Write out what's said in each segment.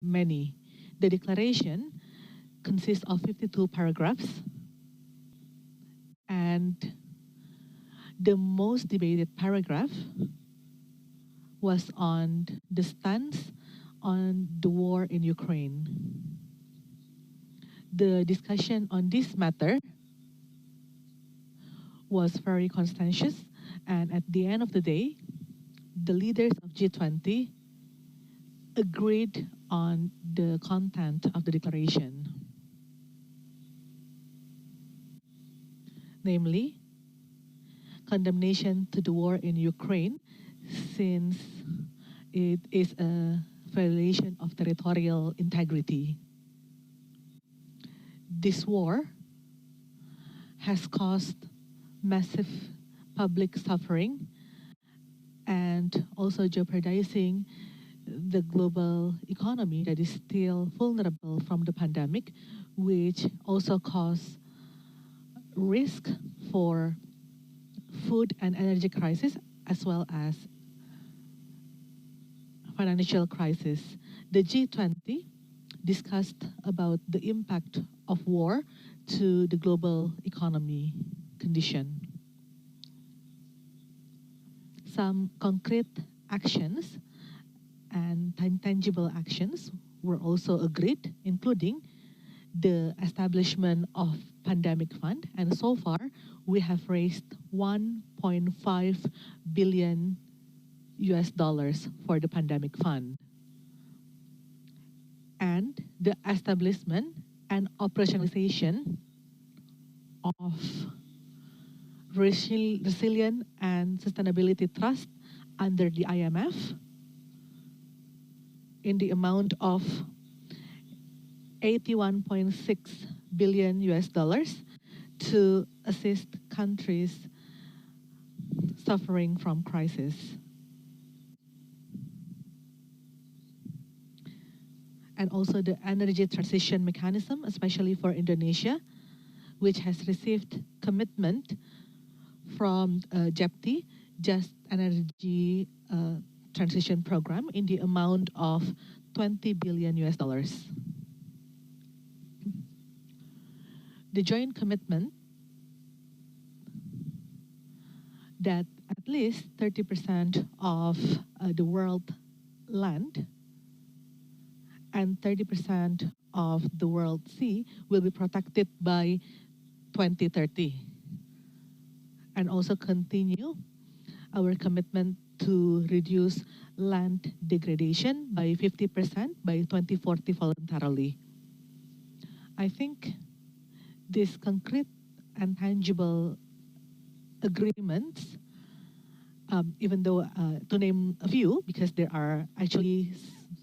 many. The declaration consists of 52 paragraphs, and the most debated paragraph was on the stance on the war in Ukraine. The discussion on this matter was very contentious, and at the end of the day, the leaders of G20 agreed on the content of the declaration. Namely, condemnation to the war in Ukraine, since it is a violation of territorial integrity. This war has caused massive public suffering and also jeopardizing the global economy that is still vulnerable from the pandemic, which also cause risk for food and energy crisis as well as financial crisis. The G20 discussed about the impact of war to the global economy condition. Some concrete actions and tangible actions were also agreed, including the establishment of pandemic fund, and so far we have raised 1.5 billion US dollars for the pandemic fund. And the establishment and operationalization of Resilient and Sustainability Trust under the IMF in the amount of 81.6 billion US dollars to assist countries suffering from crisis. And also the energy transition mechanism, especially for Indonesia, which has received commitment from JEPT, Just Energy Transition Program, in the amount of 20 billion US dollars. The joint commitment that at least 30% of the world land and 30% of the world sea will be protected by 2030. And also continue our commitment to reduce land degradation by 50% by 2040 voluntarily. I think these concrete and tangible agreements, even though to name a few, because there are actually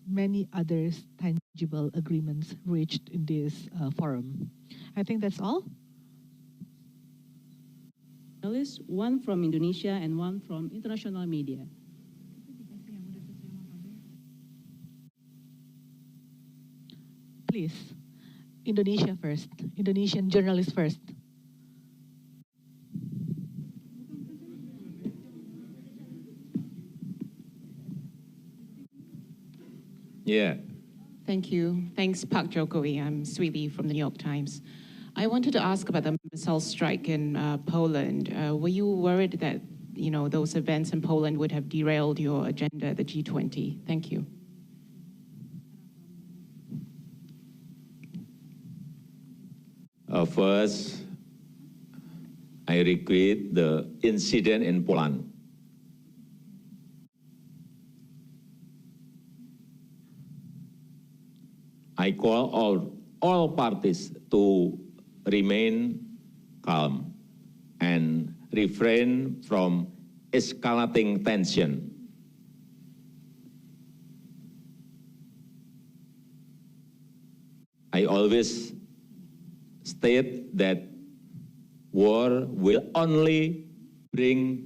many other tangible agreements reached in this forum. I think that's all. One from Indonesia and one from international media. Please, Indonesia first. Indonesian journalists first. Yeah. Thank you. Thanks, Pak Jokowi. I'm Sweetie from the New York Times. I wanted to ask about the missile strike in Poland. Were you worried that those events in Poland would have derailed your agenda at the G20? Thank you. First, I regret the incident in Poland. I call all parties to remain calm and refrain from escalating tension. I always state that war will only bring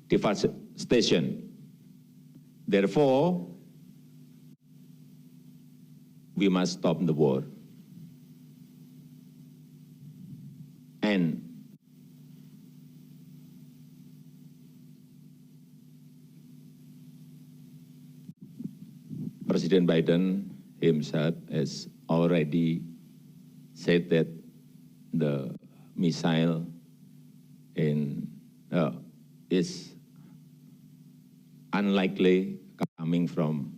devastation. Therefore, we must stop the war. And President Biden himself has already said that the missile is unlikely coming from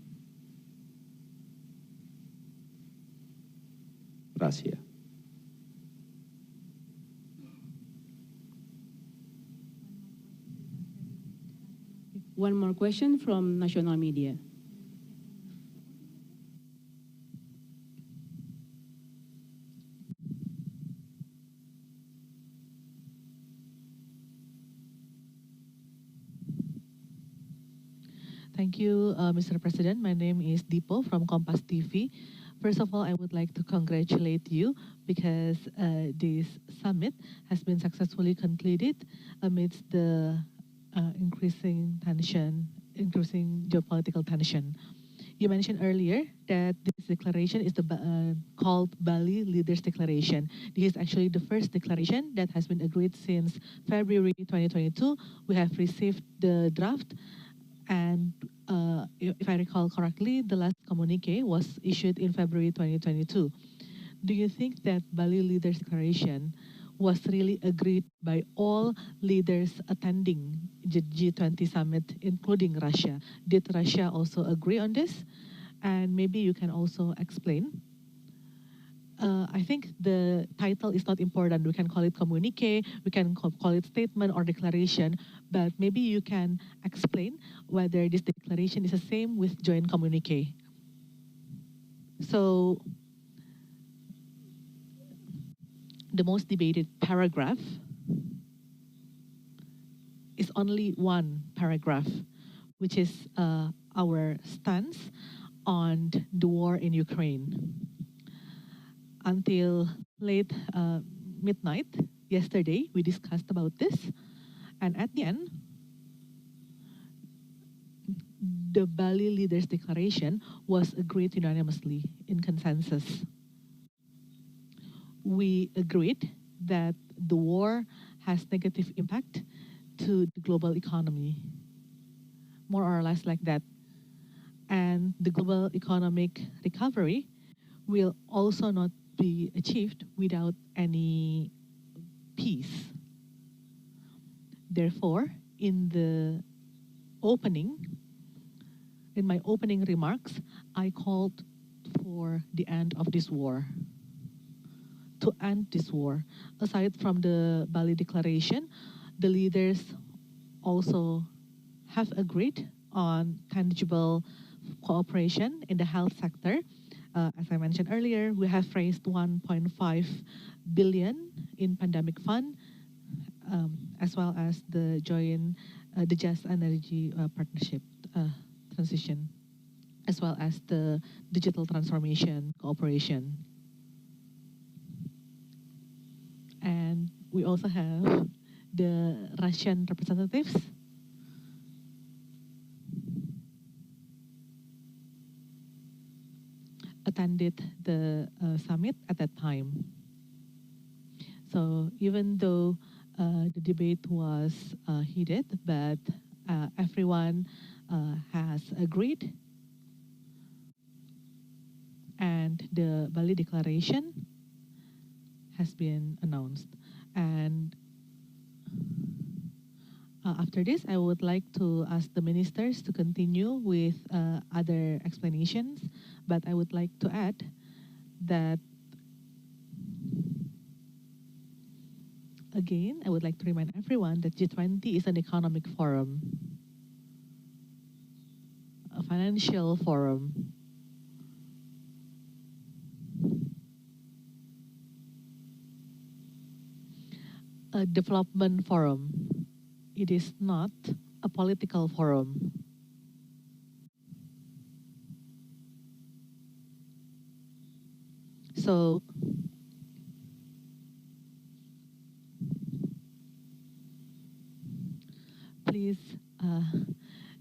Russia. One more question from national media. Thank you, Mr. President. My name is Dipo from Kompas TV. First of all, I would like to congratulate you because this summit has been successfully concluded amidst the increasing geopolitical tension. You mentioned earlier that this declaration is called Bali Leaders Declaration. This is actually the first declaration that has been agreed since February 2022. We have received the draft, and if I recall correctly, the last communique was issued in February 2022. Do you think that Bali Leaders Declaration was really agreed by all leaders attending the G20 summit, including Russia? Did Russia also agree on this? And maybe you can also explain. I think the title is not important. We can call it communique, we can call it statement or declaration, but maybe you can explain whether this declaration is the same with joint communique. So, the most debated paragraph is only one paragraph, which is our stance on the war in Ukraine. Until late midnight yesterday, we discussed about this, and at the end, the Bali Leaders Declaration was agreed unanimously in consensus. We agreed that the war has negative impact to the global economy, more or less like that. And the global economic recovery will also not be achieved without any peace. Therefore, in my opening remarks, I called for the end of this war. To end this war. Aside from the Bali Declaration, the leaders also have agreed on tangible cooperation in the health sector. As I mentioned earlier, we have raised 1.5 billion in pandemic fund, as well as the Just Energy Partnership transition, as well as the digital transformation cooperation. And we also have the Russian representatives attended the summit at that time. So even though the debate was heated, but everyone has agreed, and the Bali Declaration has been announced. And after this, I would like to ask the ministers to continue with other explanations, but I would like to add that, again, I would like to remind everyone that G20 is an economic forum, a financial forum, a development forum. It is not a political forum. So, please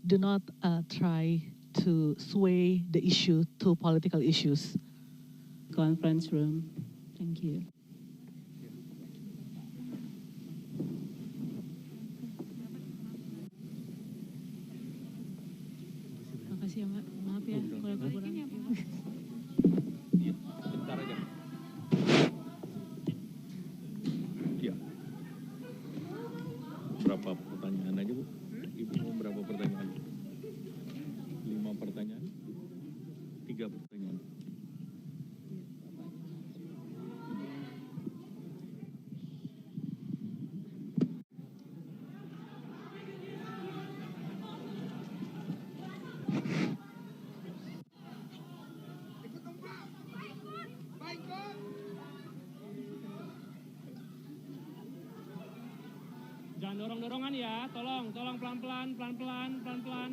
do not try to sway the issue to political issues. Conference room. Thank you. Makasih ya, Mbak. Maaf ya kalau kurang. Bentar aja. Iya. Berapa pertanyaan aja, Bu? Ibu mau berapa pertanyaan? 5 pertanyaan? 3 pertanyaan? Jangan dorong-dorongan ya, tolong pelan-pelan, pelan-pelan.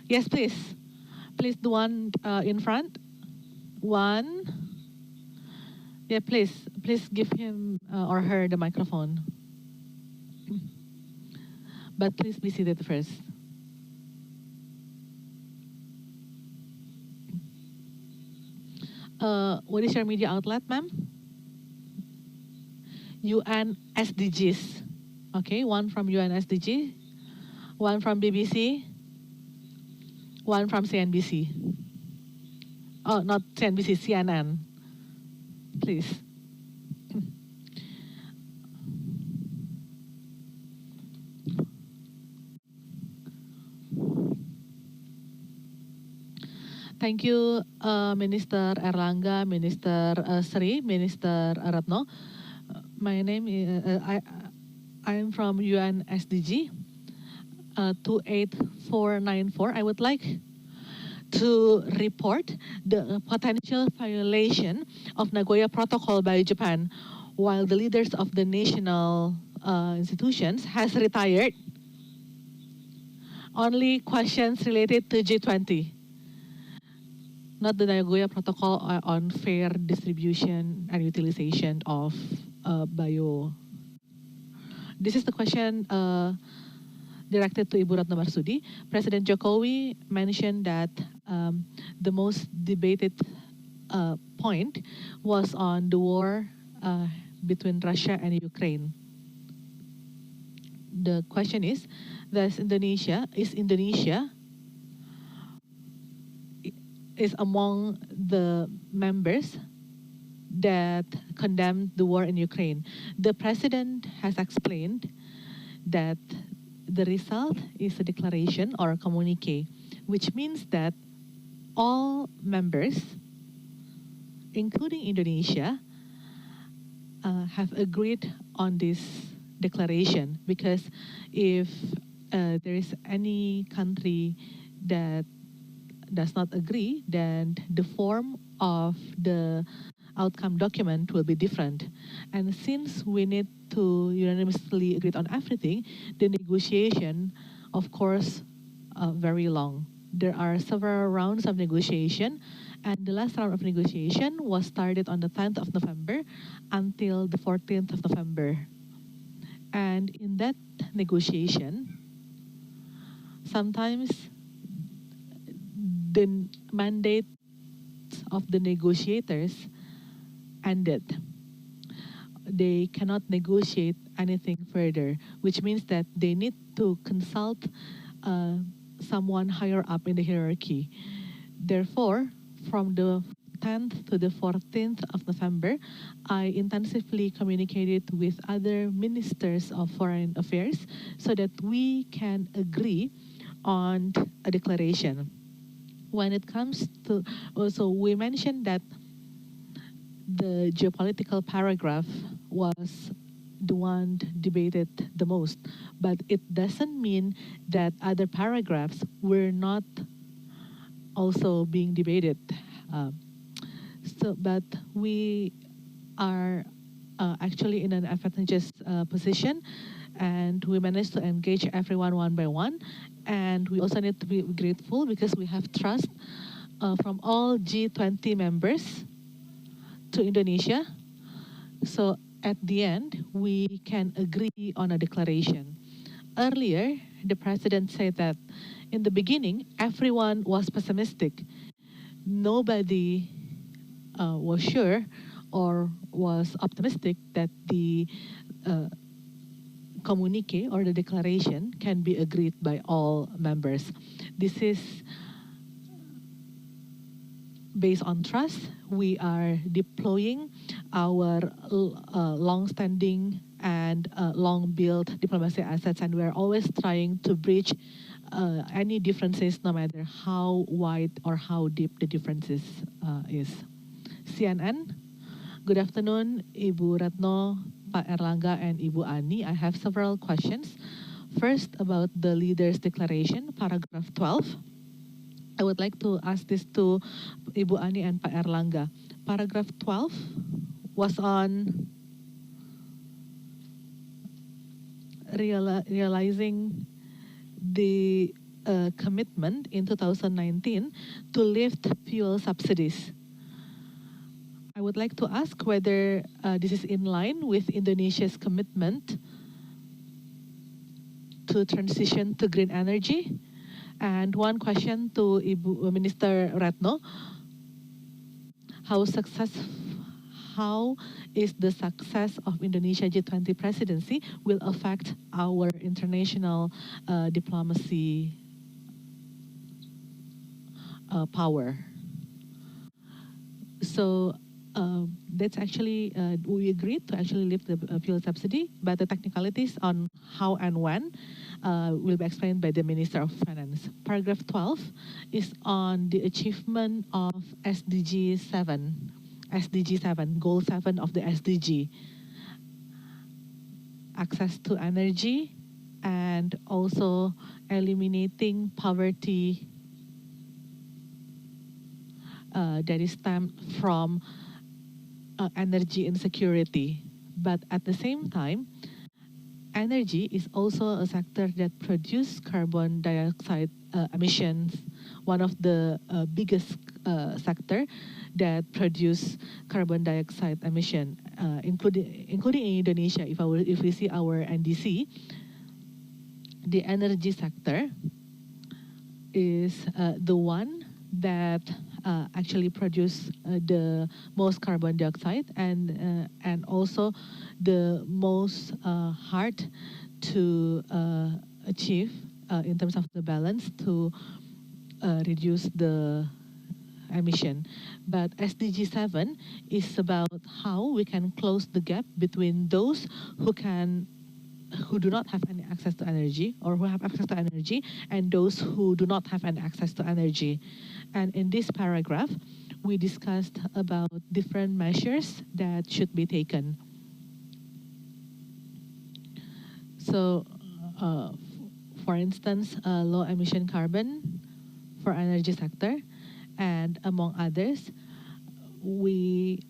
Yes, please. Please, the one in front. One. Yeah, please give him or her the microphone. But please be seated first. What is your media outlet, ma'am? UN SDGs. Okay, one from UN SDG, one from BBC, one from CNBC. Oh, not CNBC, CNN. Please. Thank you, Minister Erlangga, Minister Sri, Minister Ratno. My name is, I am from UN SDG 28494. I would like to report the potential violation of Nagoya Protocol by Japan while the leaders of the national institutions has retired only questions related to G20, not the Nagoya Protocol on fair distribution and utilization of bio. This is the question directed to Ibu Ratno Marsudi. President Jokowi mentioned that the most debated point was on the war between Russia and Ukraine. The question is, is Indonesia is among the members that condemned the war in Ukraine. The president has explained that the result is a declaration or a communique, which means that all members, including Indonesia, have agreed on this declaration, because if there is any country that does not agree, then the form of the outcome document will be different. And since we need to unanimously agree on everything, the negotiation, of course, very long. There are several rounds of negotiation, and the last round of negotiation was started on the 10th of November until the 14th of November. And in that negotiation, sometimes the mandate of the negotiators ended. They cannot negotiate anything further, which means that they need to consult someone higher up in the hierarchy. Therefore, from the 10th to the 14th of November, I intensively communicated with other ministers of foreign affairs so that we can agree on a declaration. When it comes to, also we mentioned that the geopolitical paragraph was the one debated the most, but it doesn't mean that other paragraphs were not also being debated. But we are actually in an advantageous position, and we managed to engage everyone one by one. And we also need to be grateful because we have trust from all G20 members to Indonesia. So at the end, we can agree on a declaration. Earlier, the president said that in the beginning, everyone was pessimistic. Nobody was sure or was optimistic that the communique or the declaration can be agreed by all members. This is based on trust. We are deploying our long-standing and long-built diplomacy assets, and we are always trying to bridge any differences, no matter how wide or how deep the differences is. CNN, good afternoon, Ibu Ratno, Pak Erlangga, and Ibu Ani. I have several questions. First, about the Leaders' Declaration, paragraph 12. I would like to ask this to Ibu Ani and Pak Erlangga. Paragraph 12 was on realizing the commitment in 2019 to lift fuel subsidies. I would like to ask whether this is in line with Indonesia's commitment to transition to green energy. And one question to Ibu Minister Retno: how is the success of Indonesia G20 presidency will affect our international diplomacy power? So that's actually, we agreed to actually lift the fuel subsidy, but the technicalities on how and when will be explained by the Minister of Finance. Paragraph 12 is on the achievement of SDG 7, Goal 7 of the SDG. Access to energy and also eliminating poverty that is stemmed from energy insecurity. But at the same time, energy is also a sector that produces carbon dioxide emissions, one of the biggest sector that produce carbon dioxide emission, including in Indonesia. If we see our NDC, the energy sector is the one that actually produce the most carbon dioxide and also the most hard to achieve in terms of the balance to reduce the emission. But SDG 7 is about how we can close the gap between those who do not have any access to energy or who have access to energy and those who do not have any access to energy. And in this paragraph, we discussed about different measures that should be taken. So, for instance, low emission carbon for energy sector, and among others, we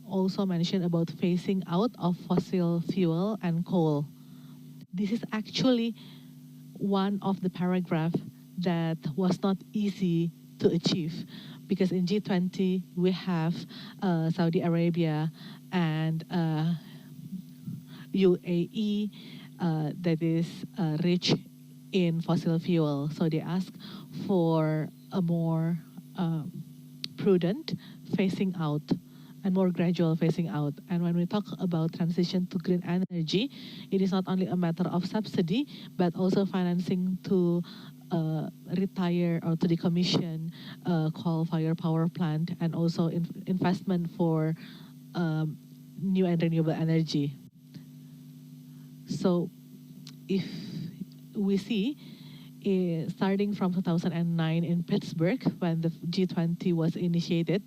also mentioned about phasing out of fossil fuel and coal. This is actually one of the paragraphs that was not easy to achieve because in G20 we have Saudi Arabia and UAE that is rich in fossil fuel. So they ask for a more prudent phasing out and more gradual phasing out. And when we talk about transition to green energy, it is not only a matter of subsidy, but also financing to retire or to decommission coal-fired power plant, and also investment for new and renewable energy. So if we see, starting from 2009 in Pittsburgh, when the G20 was initiated,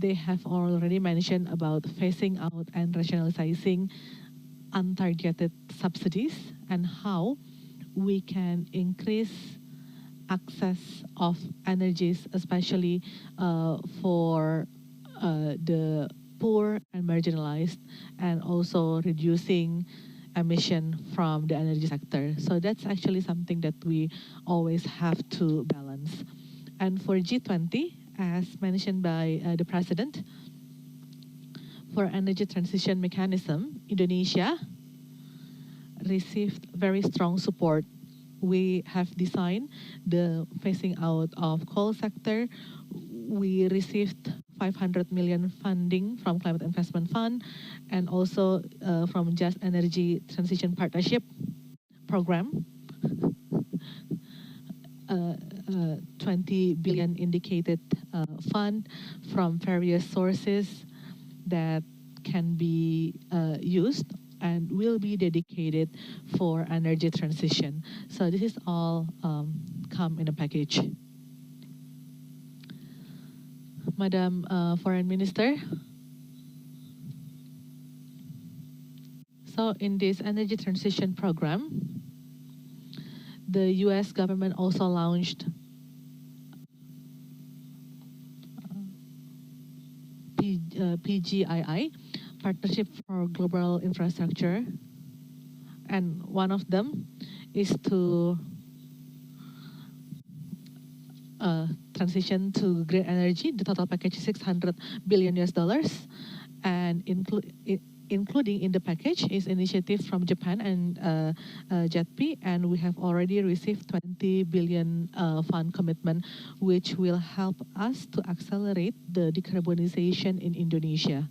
they have already mentioned about phasing out and rationalizing untargeted subsidies and how we can increase access of energies, especially for the poor and marginalized, and also reducing emission from the energy sector. So that's actually something that we always have to balance. And for G20, as mentioned by the President, for energy transition mechanism, Indonesia received very strong support. We have designed the phasing out of coal sector. We received 500 million funding from Climate Investment Fund and also from Just Energy Transition Partnership Program. 20 billion indicated fund from various sources that can be used and will be dedicated for energy transition. So this is all come in a package. Madam Foreign Minister, so in this energy transition program, the U.S. government also launched PGII, Partnership for Global Infrastructure, and one of them is to transition to green energy. The total package is $600 billion, and including in the package is initiative from Japan and JETP, and we have already received 20 billion fund commitment, which will help us to accelerate the decarbonization in Indonesia.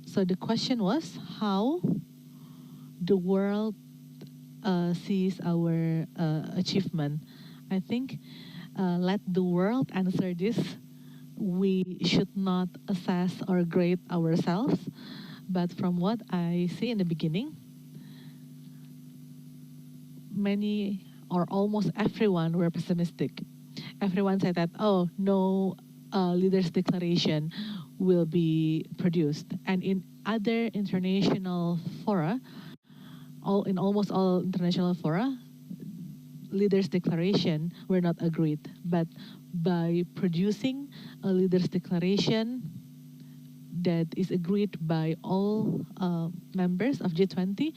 So the question was how the world sees our achievement. I think let the world answer this. We should not assess or grade ourselves, but from what I see in the beginning, many or almost everyone were pessimistic. Everyone said that, oh, no leaders' declaration will be produced. And in other international fora, in almost all international fora, leaders' declaration were not agreed. But by producing a leaders' declaration, that is agreed by all members of G20,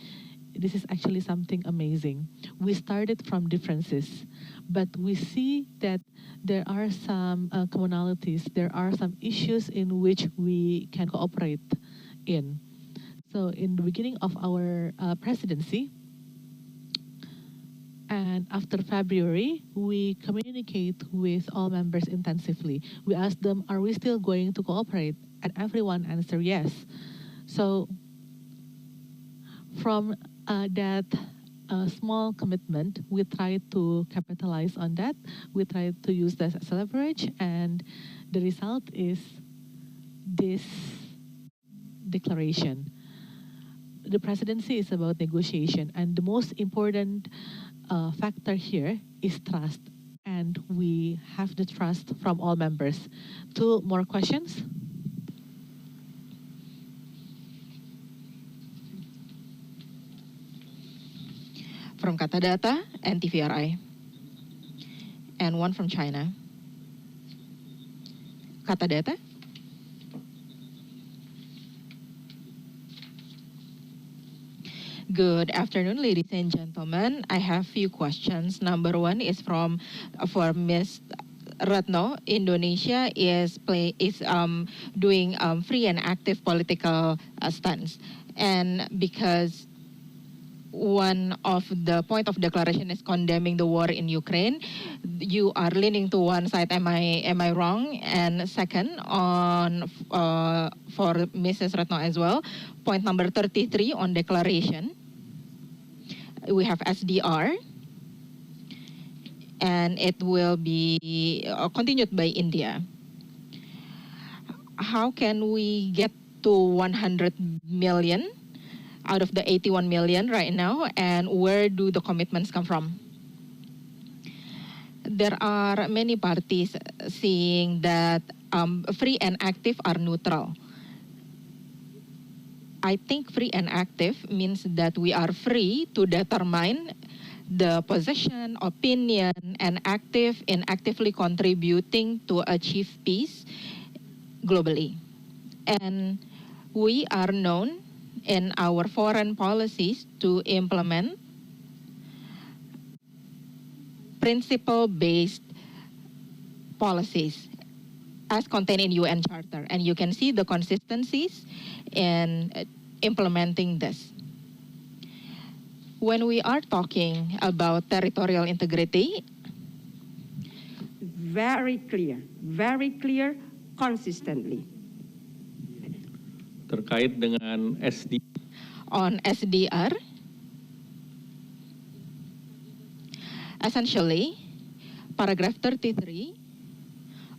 this is actually something amazing. We started from differences, but we see that there are some commonalities, there are some issues in which we can cooperate in. So in the beginning of our presidency, and after February, we communicate with all members intensively. We ask them, are we still going to cooperate? And everyone answered yes. So from that small commitment, we try to capitalize on that. We try to use that as leverage, and the result is this declaration. The presidency is about negotiation, and the most important factor here is trust, and we have the trust from all members. 2 more questions. From Katadata and TVRI, and one from China. Katadata. Good afternoon, ladies and gentlemen. I have few questions. Number one is for Ms. Retno. Indonesia is doing free and active political stance, and because one of the point of declaration is condemning the war in Ukraine, you are leaning to one side. Am I wrong? And second, for Mrs. Retno as well, point number 33 on declaration. We have SDR, and it will be continued by India. How can we get to 100 million out of the 81 million right now, and where do the commitments come from? There are many parties saying that free and active are neutral. I think free and active means that we are free to determine the position, opinion, and active in actively contributing to achieve peace globally. And we are known in our foreign policies to implement principle-based policies as contained in UN Charter. And you can see the consistencies in implementing this. When we are talking about territorial integrity, very clear, consistently. Terkait dengan on SDR, essentially, paragraph 33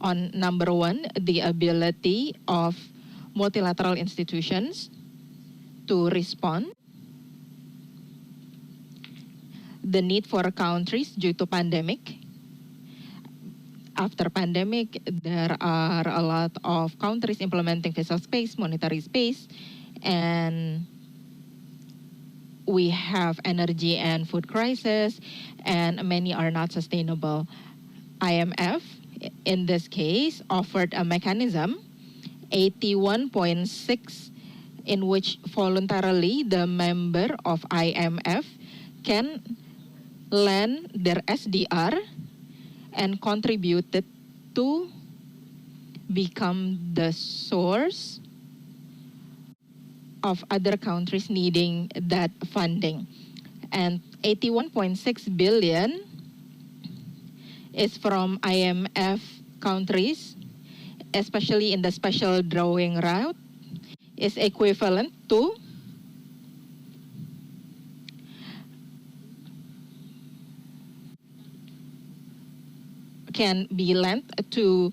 on number 1, the ability of multilateral institutions to respond, the need for countries due to pandemic. After pandemic, there are a lot of countries implementing fiscal space, monetary space, and we have energy and food crisis, and many are not sustainable. IMF, in this case, offered a mechanism, 81.6, in which voluntarily the member of IMF can lend their SDR and contributed to become the source of other countries needing that funding. And 81.6 billion is from IMF countries, especially in the special drawing route, is equivalent to can be lent to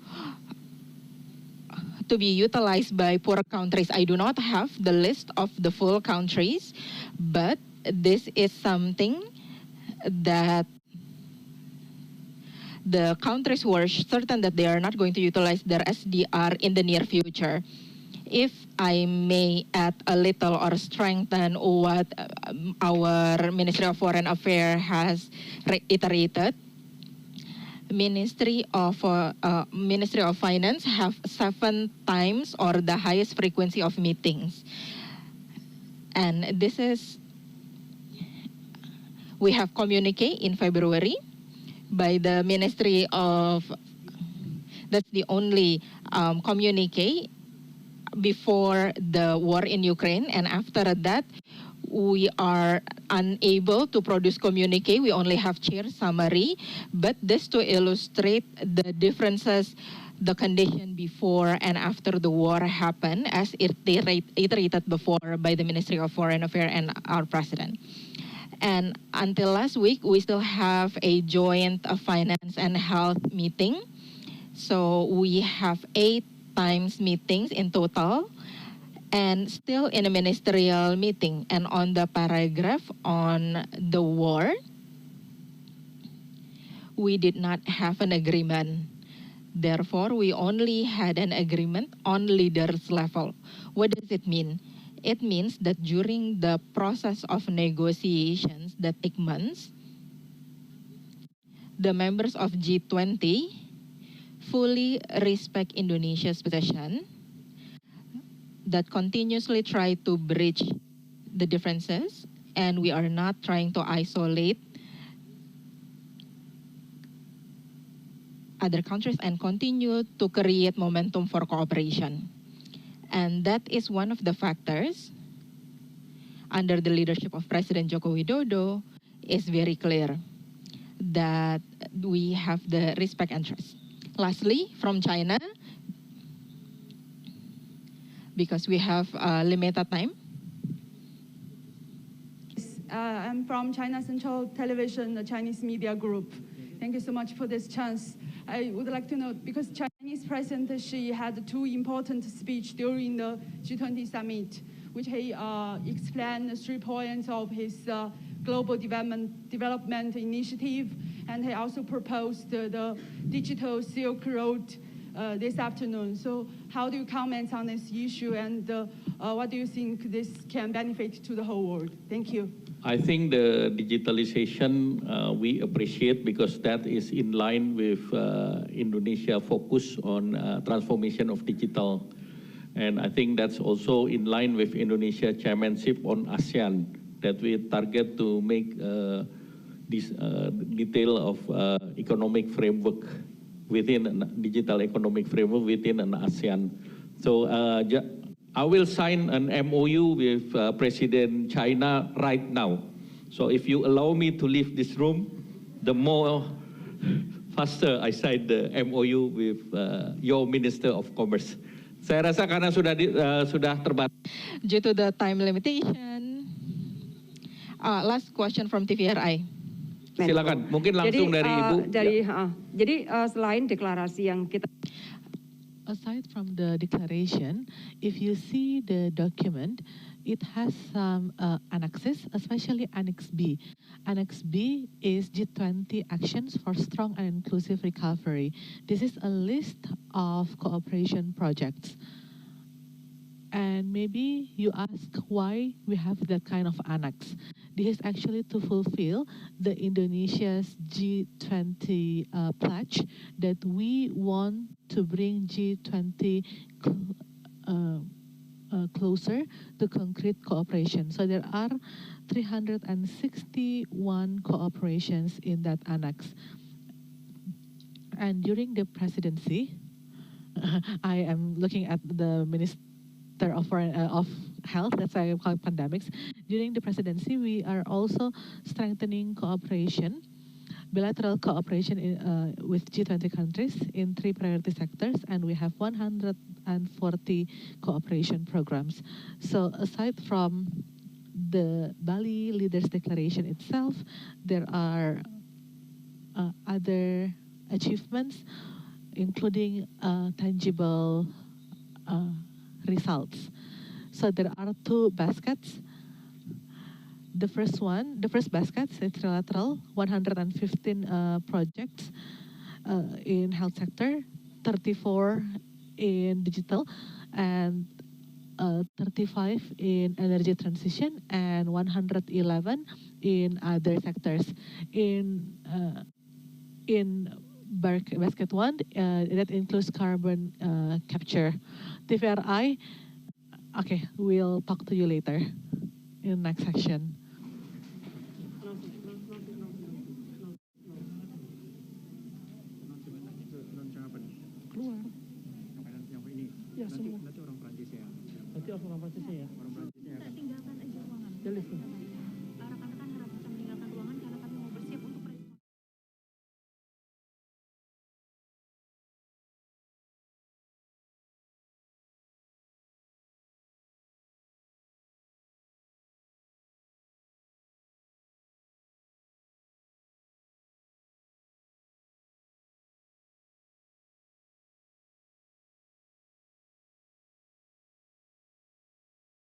be utilized by poor countries. I do not have the list of the full countries, but this is something that the countries who are certain that they are not going to utilize their SDR in the near future. If I may add a little or strengthen what our Ministry of Foreign Affairs has reiterated, Ministry of Finance have 7 times or the highest frequency of meetings. And this is, we have communique in February by the Ministry of, that's the only communique before the war in Ukraine, and after that, we are unable to produce communique. We only have chair summary, but this to illustrate the differences, the condition before and after the war happened, as iterated before by the Ministry of Foreign Affairs and our president. And until last week, we still have a joint finance and health meeting. So we have 8 times meetings in total, and still in a ministerial meeting. And on the paragraph on the war, we did not have an agreement. Therefore, we only had an agreement on leaders level. What does it mean? It means that during the process of negotiations that take months, the members of G20 fully respect Indonesia's position, that continuously try to bridge the differences, and we are not trying to isolate other countries and continue to create momentum for cooperation. And that is one of the factors under the leadership of President Joko Widodo is very clear that we have the respect and trust. Lastly, from China, because we have limited time. I'm from China Central Television, the Chinese media group. Thank you so much for this chance. I would like to know, because Chinese President Xi had 2 important speeches during the G20 summit, which he explained the 3 points of his global development initiative, and he also proposed the digital Silk Road this afternoon. So how do you comment on this issue, and what do you think this can benefit to the whole world? Thank you. I think the digitalization we appreciate because that is in line with Indonesia focus on transformation of digital. And I think that's also in line with Indonesia chairmanship on ASEAN, that we target to make this detail of economic framework within a digital economic framework within an ASEAN. So I will sign an MOU with President China right now. So if you allow me to leave this room, the more faster I sign the MOU with your Minister of Commerce. Saya rasa karena sudah terbatas. Due to the time limitation, last question from TVRI. Silakan, mungkin langsung dari Ibu. Jadi selain deklarasi yang kita Aside from the declaration, if you see the document, it has some annexes, especially Annex B. Annex B is G20 actions for strong and inclusive recovery. This is a list of cooperation projects. And maybe you ask why we have that kind of annex. This is actually to fulfill the Indonesia's G20 pledge that we want to bring G20 closer to concrete cooperation. So there are 361 cooperations in that annex. And during the presidency, I am looking at the Minister of Health, that's why I call it pandemics. During the presidency, we are also strengthening cooperation, bilateral cooperation with G20 countries in 3 priority sectors, and we have 140 cooperation programs. So aside from the Bali Leaders Declaration itself, there are other achievements, including tangible results. So there are 2 baskets. The first basket is trilateral, 115 projects in health sector, 34 in digital, and 35 in energy transition, and 111 in other sectors. In basket one that includes carbon capture. TVRI, okay, we'll talk to you later in the next section. Ya, semua. Nanti orang Prancis ya. Nanti orang Prancis ya. Orang Prancisnya akan tinggalkan aja ruangan.